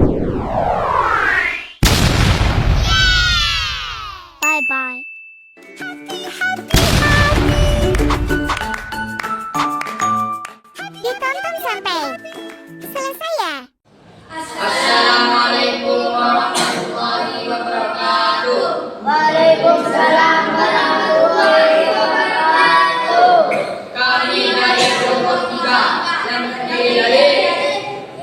Bye-bye. Ditonton sampai selesai ya. Assalamualaikum warahmatullahi wabarakatuh. Waalaikumsalam warahmatullahi wabarakatuh. Kami dari kelompok 3 yang terdiri dari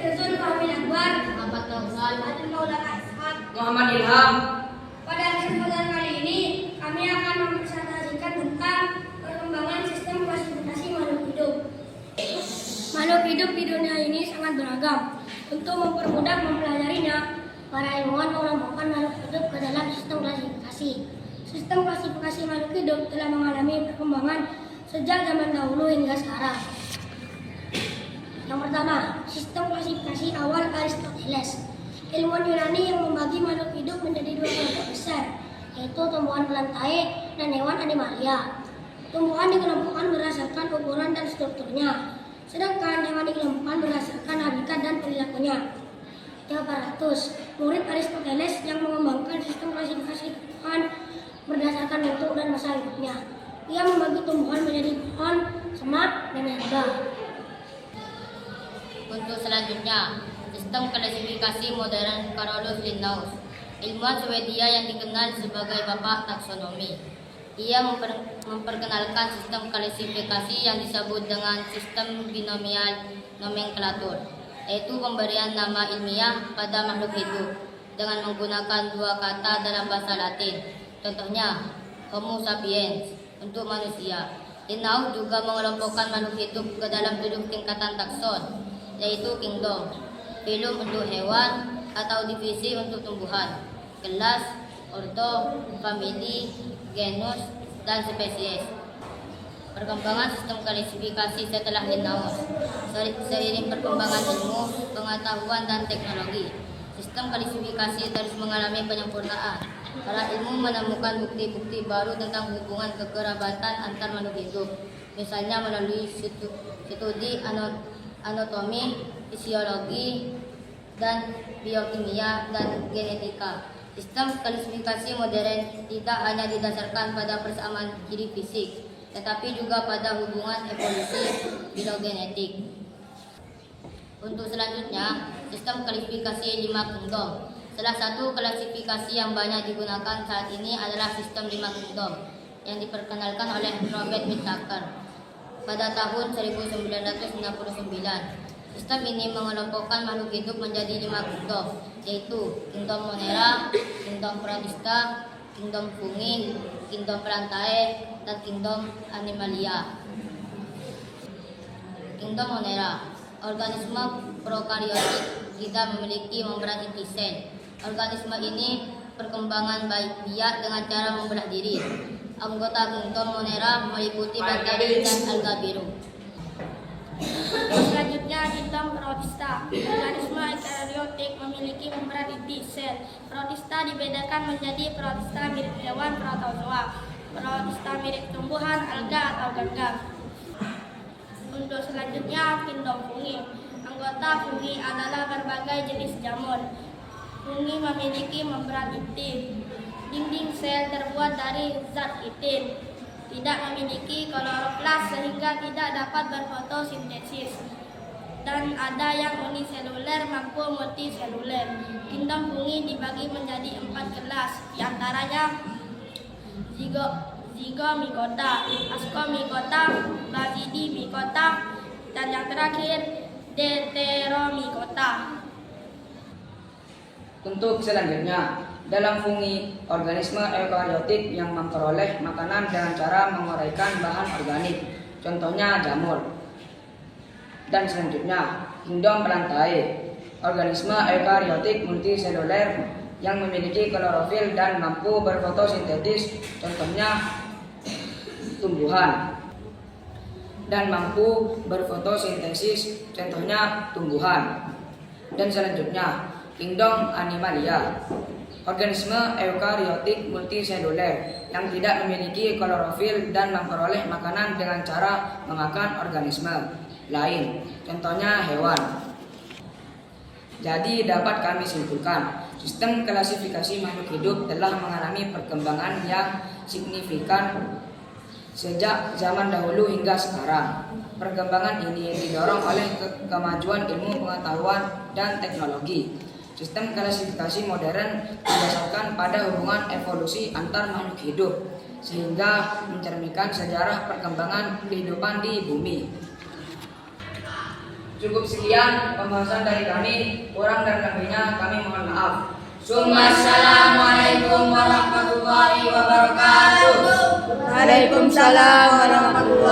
Irsun Fahmi Akbar, Muhammad Taufan, Adil Maulana Ishaq. Muhammad Ilham. Pada kesempatan kali ini, kami akan mempresentasikan tentang perkembangan sistem klasifikasi makhluk hidup. Makhluk hidup di dunia ini sangat beragam. Untuk mempermudah mempelajarinya, para ilmuwan mengelompokkan makhluk hidup ke dalam sistem klasifikasi. Sistem klasifikasi makhluk hidup telah mengalami perkembangan sejak zaman dahulu hingga sekarang. Yang pertama, sistem klasifikasi awal Aristoteles. Ilmuwan Yunani yang membagi makhluk hidup menjadi dua kelompok besar, yaitu tumbuhan pelantai dan hewan animalia. Tumbuhan dikelompokkan berdasarkan ukuran dan strukturnya, sedangkan hewan dikelompokkan berdasarkan habitat dan perilakunya. Theophrastus, murid Aristoteles yang mengembangkan sistem klasifikasi tumbuhan berdasarkan bentuk dan masa hidupnya. Ia membagi tumbuhan menjadi pohon, semak, dan herba. Untuk selanjutnya, sistem klasifikasi modern Carolus Linnaeus, ilmuwan Swedia yang dikenal sebagai bapak taksonomi. Ia memperkenalkan sistem klasifikasi yang disebut dengan sistem binomial nomenklatur, yaitu pemberian nama ilmiah pada makhluk hidup dengan menggunakan dua kata dalam bahasa Latin. Contohnya, Homo sapiens untuk manusia. Linnaeus juga mengelompokkan makhluk hidup ke dalam 7 tingkatan takson, yaitu kingdom, filum untuk hewan atau divisi untuk tumbuhan, kelas, ordo, famili, genus, dan spesies. Perkembangan sistem klasifikasi setelah Linnaeus. Seiring perkembangan ilmu, pengetahuan, dan teknologi, sistem klasifikasi terus mengalami penyempurnaan. Para ilmu menemukan bukti-bukti baru tentang hubungan kekerabatan antar makhluk hidup, misalnya melalui studi anatomi, fisiologi, dan biokimia dan genetika. Sistem klasifikasi modern tidak hanya didasarkan pada persamaan ciri fisik, tetapi juga pada hubungan evolusi filogenetik. Untuk selanjutnya, sistem klasifikasi 5 kingdom. Salah satu klasifikasi yang banyak digunakan saat ini adalah sistem 5 kingdom yang diperkenalkan oleh Robert Whittaker pada tahun 1969. Sistem ini mengelompokkan makhluk hidup menjadi 5 kingdom, yaitu kingdom Monera, kingdom Protista, kingdom Fungi, kingdom Plantae, dan kingdom Animalia. Kingdom Monera, organisme prokariotik tidak memiliki membran inti sel. Organisme ini perkembangan biak dengan cara membelah diri. Anggota kingdom Monera meliputi bakteri dan alga biru. Selanjutnya, kingdom Protista. Organisme eukariotik memiliki membran inti sel. Protista dibedakan menjadi protista mirip hewan protozoa, protista mirip tumbuhan, alga atau ganggang. Untuk selanjutnya, kingdom Fungi. Anggota fungi adalah berbagai jenis jamur. Fungi memiliki membran inti. Dinding sel terbuat dari zat kitin. Tidak memiliki kloroplas sehingga tidak dapat berfotosintesis. Dan ada yang uniseluler mampu multiseluler. Kingdom fungi dibagi menjadi 4 kelas, diantaranya Zygomicota, Ascomycota, Basidiomycota, dan yang terakhir Deuteromycota. Untuk selanjutnya, dalam fungi, organisme eukariotik yang memperoleh makanan dengan cara menguraikan bahan organik, contohnya jamur. Dan selanjutnya, kingdom Plantae, organisme eukariotik multiseluler yang memiliki klorofil dan mampu berfotosintesis, contohnya tumbuhan. Dan mampu berfotosintesis, contohnya tumbuhan. Dan selanjutnya, kingdom Animalia, organisme eukariotik multiseluler yang tidak memiliki klorofil dan memperoleh makanan dengan cara memakan organisme lain, contohnya hewan. Jadi dapat kami simpulkan, sistem klasifikasi makhluk hidup telah mengalami perkembangan yang signifikan sejak zaman dahulu hingga sekarang. Perkembangan ini didorong oleh kemajuan ilmu pengetahuan dan teknologi. Sistem klasifikasi modern didasarkan pada hubungan evolusi antar makhluk hidup, sehingga mencerminkan sejarah perkembangan kehidupan di bumi. Cukup sekian pembahasan dari kami, kurang dan lebihnya kami mohon maaf. Assalamualaikum warahmatullahi wabarakatuh. Waalaikumsalam warahmatullahi